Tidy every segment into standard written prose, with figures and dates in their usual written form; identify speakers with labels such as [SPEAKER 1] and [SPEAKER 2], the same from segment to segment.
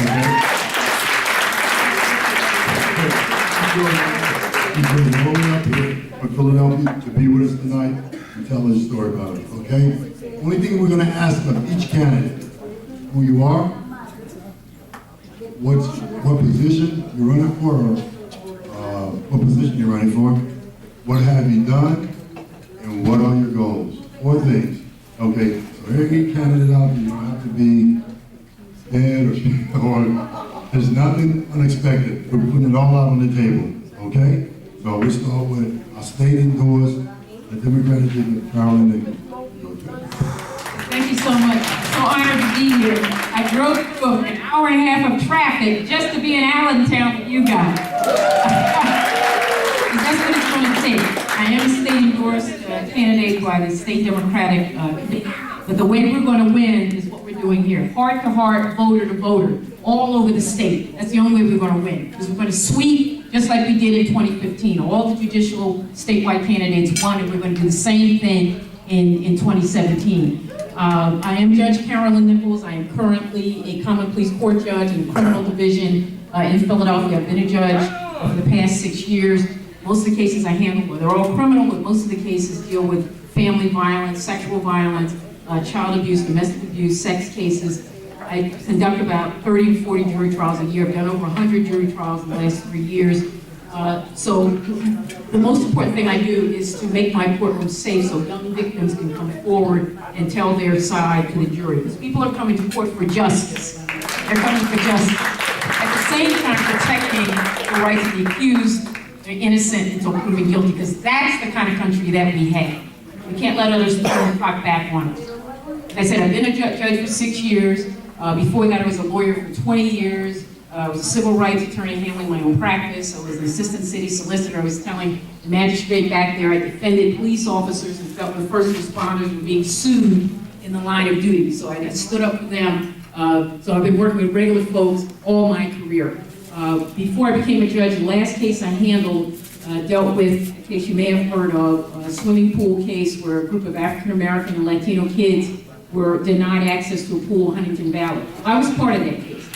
[SPEAKER 1] He's been rolling up here from Philadelphia to be with us tonight and tell us a story about it, okay? Only thing we're going to ask of each candidate, who you are, what position you're running for, or what position you're running for, what have you done, and what are your goals? 4 things, okay? So every candidate out there, you don't have to be scared or there's nothing unexpected. We're putting it all out on the table, okay? So we'll start with our state indoors, the Democratic Carolyn Nichols.
[SPEAKER 2] Thank you so much. So honored to be here. I drove through an hour and a half of traffic just to be in Allentown with you guys. That's what it's going to take. I am a state endorsed candidate by the State Democratic Committee. But the way we're going to win is what we're doing here. Heart to heart, voter to voter, all over the state. That's the only way we're going to win. Because we're going to sweep, just like we did in 2015. All the judicial statewide candidates won, and we're going to do the same thing in 2017. I am Judge Carolyn Nichols. I am currently a common pleas court judge in the criminal division in Philadelphia. I've been a judge for the past 6 years. Most of the cases I handle, well, they're all criminal, but most of the cases deal with family violence, sexual violence, child abuse, domestic abuse, sex cases. I conduct about 30 to 40 jury trials a year. I've done over 100 jury trials in the last 3 years. So the most important thing I do is to make my courtroom safe so young victims can come forward and tell their side to the jury. Because people are coming to court for justice. They're coming for justice. At the same time, protecting the rights of the accused, they're innocent until proven guilty, because that's the kind of country that we have. We can't let others turn the clock back on us. Like I said, I've been a judge for 6 years. Before that, I was a lawyer for 20 years. I was a civil rights attorney handling my own practice. I was an assistant city solicitor. I was telling the magistrate back there I defended police officers and felt when first responders were being sued in the line of duty. So I stood up for them. So I've been working with regular folks all my career. Before I became a judge, the last case I handled dealt with a case you may have heard of, a swimming pool case where a group of African American and Latino kids were denied access to a pool in Huntington Valley. I was part of that case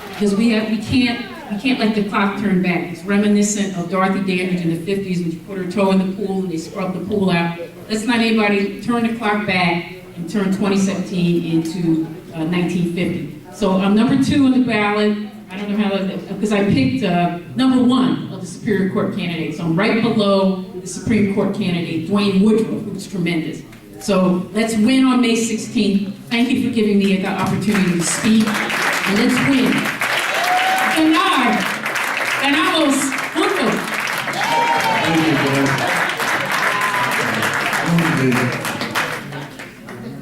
[SPEAKER 2] because we can't let the clock turn back. It's reminiscent of Dorothy Dandridge in the 50s when she put her toe in the pool and they scrubbed the pool out. Let's not anybody turn the clock back and turn 2017 into 1950. So I'm number 2 on the ballot. I don't know how that, because I picked number 1 of the Superior Court candidates. So I'm right below the Supreme Court candidate, Dwayne Woodruff, who's tremendous. So let's win on May 16th. Thank you for giving me the opportunity to speak. And let's win. Ganamos juntos.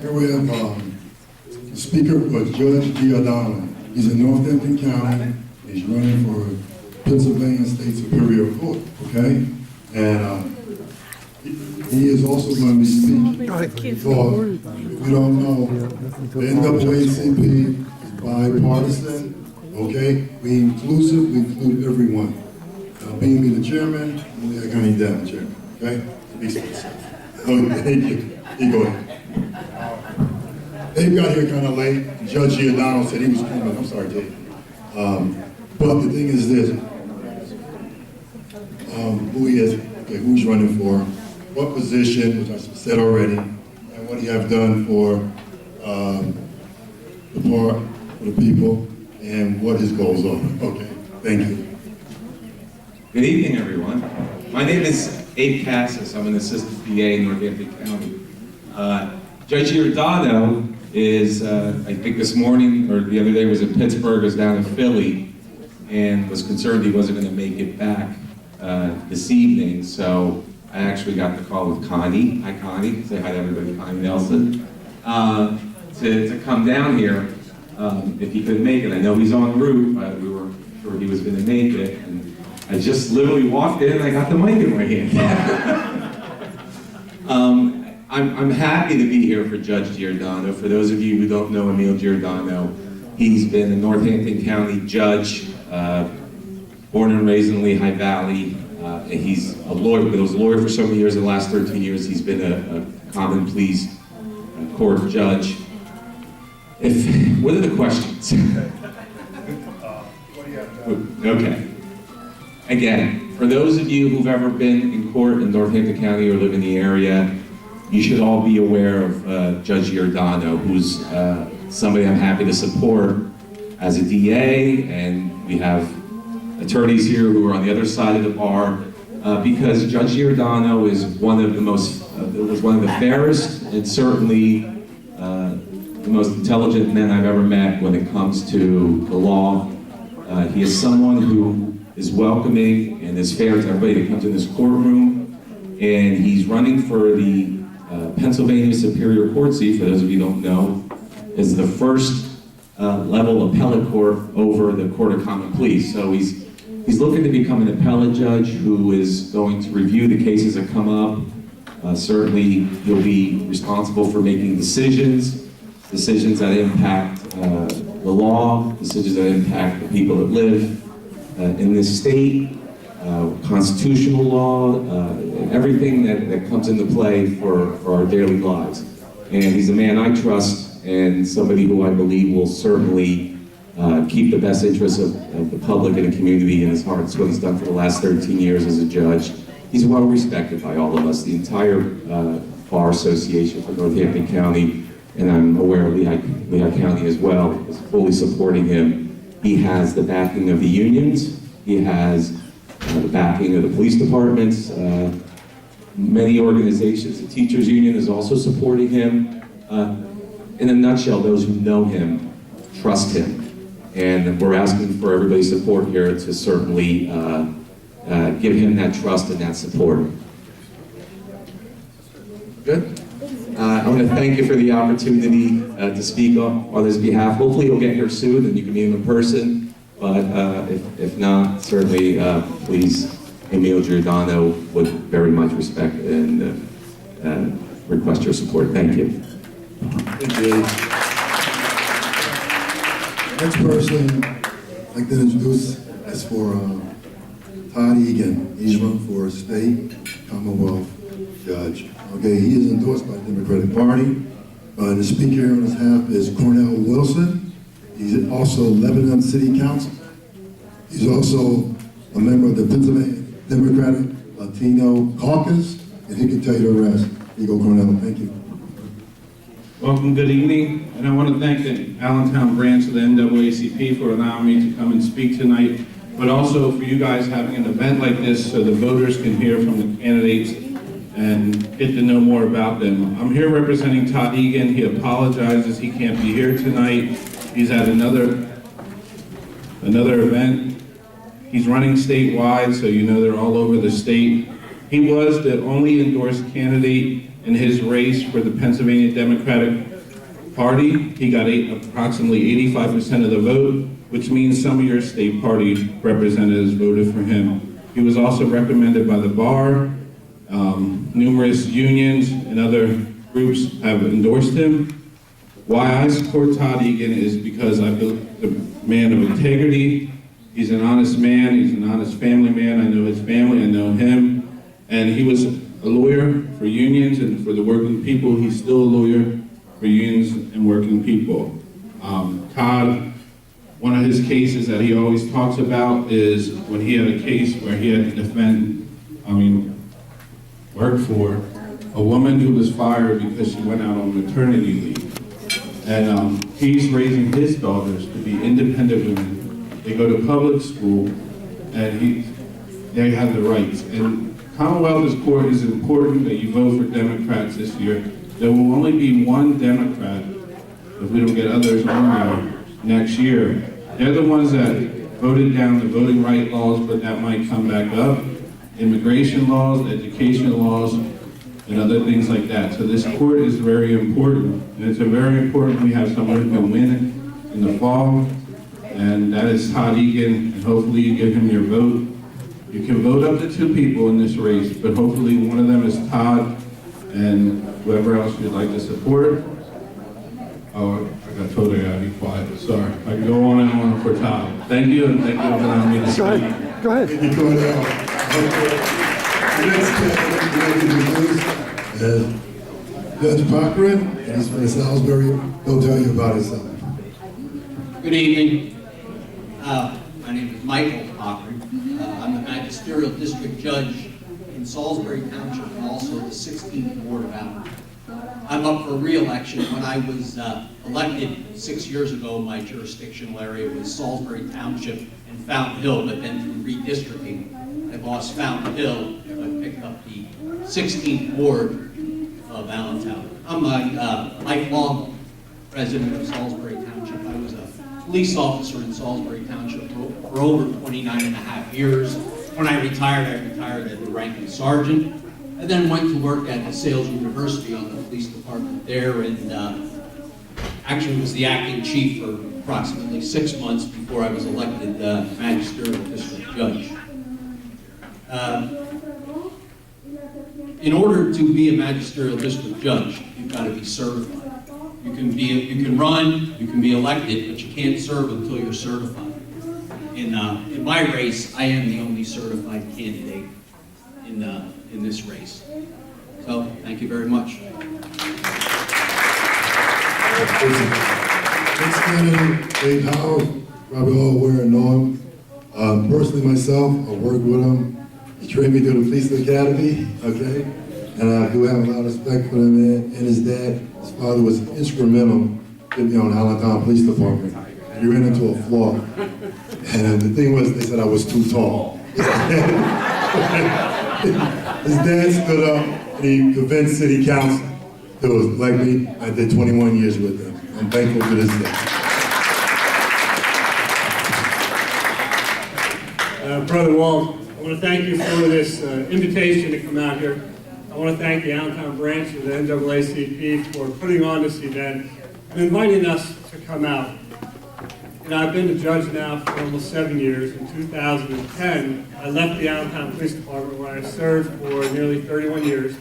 [SPEAKER 1] Here we have the speaker was Judge Giordano. He's in Northampton County. He's running for Pennsylvania State Superior Court, okay? And he is also going to be speaking for, if you don't know, the NAACP is bipartisan, okay? We inclusive, we include everyone. Being me the chairman, Lehigh County Deputy Chairman, okay? Be specific. Thank you. You go ahead. Dave got here kind of late. Judge Giordano said he was coming. I'm sorry, Dave. But the thing is this. Who he is, okay, who's running for, what position, which I said already, and what he have done for the part, for the people, and what his goals are. Okay, thank you.
[SPEAKER 3] Good evening, everyone. My name is Abe Cassis. I'm an assistant PA in Northampton County. Judge Giordano is, I think this morning or the other day was in Pittsburgh, is down in Philly, and was concerned he wasn't going to make it back this evening. So I actually got the call with Connie. Hi, Connie. Say hi to everybody. Connie Nelson. To come down here if he couldn't make it. I know he's en route, but we were sure he was going to make it. And I just literally walked in and I got the mic in my hand. I'm happy to be here for Judge Giordano. For those of you who don't know Emil Giordano, he's been a Northampton County judge, born and raised in Lehigh Valley. He's a lawyer, but he was a lawyer for so many years. In the last 13 years, he's been a common pleas court judge. What are the questions? Okay. Again, for those of you who've ever been in court in Northampton County or live in the area, you should all be aware of Judge Giordano, who's somebody I'm happy to support as a DA, and we have attorneys here who are on the other side of the bar, because Judge Giordano is one of the fairest and certainly the most intelligent men I've ever met when it comes to the law. He is someone who is welcoming and is fair to everybody that comes in this courtroom, and he's running for the Pennsylvania Superior Court seat. For those of you who don't know, is the first level appellate court over the Court of Common Pleas. So he's looking to become an appellate judge who is going to review the cases that come up. Certainly, he'll be responsible for making decisions that impact the law, decisions that impact the people that live in this state, constitutional law, and everything that comes into play for our daily lives. And he's a man I trust and somebody who I believe will certainly keep the best interests of the public and the community in his heart. It's what he's done for the last 13 years as a judge. He's well respected by all of us, the entire Bar Association for Northampton County, and I'm aware of Lehigh County as well is fully supporting him. He has the backing of the unions. He has the backing of the police departments. Many organizations, the teachers union is also supporting him. In a nutshell, those who know him trust him. And we're asking for everybody's support here to certainly give him that trust and that support. Good. I want to thank you for the opportunity to speak on his behalf. Hopefully you'll get here soon and you can meet him in person. But if not, certainly please, Emil Giordano would very much respect and request your support. Thank you.
[SPEAKER 1] Thank you. Next person I'd like to introduce is for Todd Egan. He's run for state Commonwealth judge. Okay, he is endorsed by the Democratic Party. The speaker here on his behalf is Cornell Wilson. He's also Lebanon City Council. He's also a member of the Pennsylvania Democratic Latino Caucus, and he can tell you the rest. Here you go, Cornell. Thank you.
[SPEAKER 4] Welcome, good evening, and I want to thank the Allentown branch of the NAACP for allowing me to come and speak tonight, but also for you guys having an event like this so the voters can hear from the candidates and get to know more about them. I'm here representing Todd Egan. He apologizes he can't be here tonight. He's at another event. He's running statewide, so you know they're all over the state. He was the only endorsed candidate in his race for the Pennsylvania Democratic Party. He got approximately 85% of the vote, which means some of your state party representatives voted for him. He was also recommended by the bar. Numerous unions and other groups have endorsed him. Why I support Todd Egan is because I believe the man of integrity. He's an honest man, he's an honest family man. I know his family, I know him. And he was a lawyer for unions and for the working people. He's still a lawyer for unions and working people. Todd, one of his cases that he always talks about is when he had a case where he had to work for a woman who was fired because she went out on maternity leave. And he's raising his daughters to be independent women. They go to public school and they have the rights. And Commonwealth Court is important that you vote for Democrats this year. There will only be one Democrat if we don't get others on there next year. They're the ones that voted down the voting right laws, but that might come back up. Immigration laws, education laws, and other things like that. So this court is very important. And it's very important we have someone who can win in the fall. And that is Todd Egan, and hopefully you give him your vote. You can vote up to 2 people in this race, but hopefully one of them is Todd, and whoever else you'd like to support. Oh, I got told I gotta be quiet, sorry. I can go on and on for Todd. Thank you, and thank you for allowing me to speak.
[SPEAKER 5] Go ahead.
[SPEAKER 1] Thank you, Cornell. Judge Cochran, and he's from Salisbury. He'll tell you about himself.
[SPEAKER 6] Good evening. My
[SPEAKER 5] My name is Michael Cochran. I'm the magisterial district judge in Salisbury Township and also the 16th Ward of Allen. I'm up for re-election. When I was elected 6 years ago, my jurisdictional area was Salisbury Township and Fountain Hill, but then through redistricting, I lost Fountain Hill, so I picked up the 16th Ward of Allentown. I'm a lifelong resident of Salisbury Township. I was a police officer in Salisbury Township for over 29 and a half years. When I retired at the rank of sergeant. I then went to work at DeSales University on the police department there, and actually was the acting chief for approximately 6 months before I was elected magisterial district judge. In order to be a magisterial district judge, you've got to be certified. You can run, you can be elected, but you can't serve until you're certified. In my race, I am the only certified candidate in this race. So, thank you very much.
[SPEAKER 1] Next candidate, Dave Howard, probably all aware and know him. Personally myself, I worked with him. He trained me through the police academy, okay? And I do have a lot of respect for him and his dad. His father was instrumental in me on the Allentown Police Department. He ran into a flaw. And the thing was, they said I was too tall. His dad stood up and he convinced city council to elect me. I did 21 years with him. I'm thankful to this day.
[SPEAKER 6] Brother Walt, I want to thank you for this invitation to come out here. I want to thank the Allentown branch of the NAACP for putting on this event and inviting us to come out. You know, I've been a judge now for almost 7 years. In 2010, I left the Allentown Police Department where I served for nearly 31 years.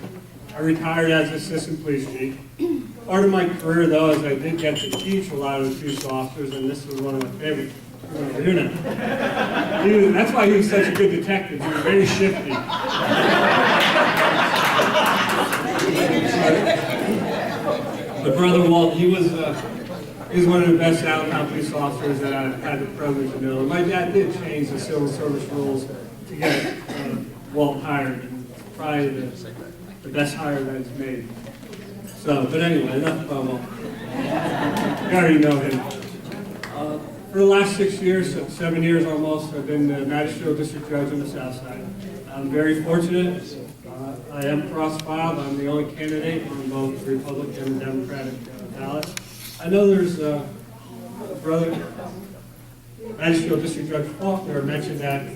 [SPEAKER 6] I retired as assistant police chief. Part of my career, though, is I did get to teach a lot of the police officers, and this was one of my favorites. Over here now. That's why he was such a good detective. He was very shifty. But Brother Walt, he was one of the best Allentown police officers that I've had the privilege to know. My dad did change the civil service rules to get Walt hired, and probably the best hire that he's made. So, but anyway, enough about Walt. You already know him. For the last 6 years, 7 years almost, I've been the magisterial district judge on the south side. I'm very fortunate. I am cross-filed. I'm the only candidate on both the Republican and Democratic ballot. I know there's a brother, magisterial district judge Faulkner, mentioned that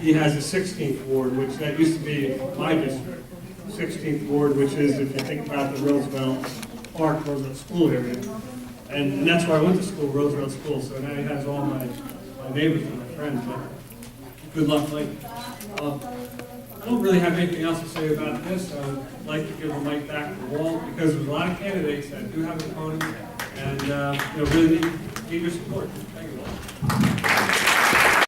[SPEAKER 6] he has a 16th ward, which that used to be my district. 16th ward, which is, if you think about the Roosevelt Park, Roosevelt School area. And that's where I went to school, Roosevelt School, so now he has all my neighbors and my friends. But good luck, Mike. I don't really have anything else to say about this. I'd like to give the mic back to Walt, because there's a lot of candidates that do have opponents and really need your support. Thank you, Walt.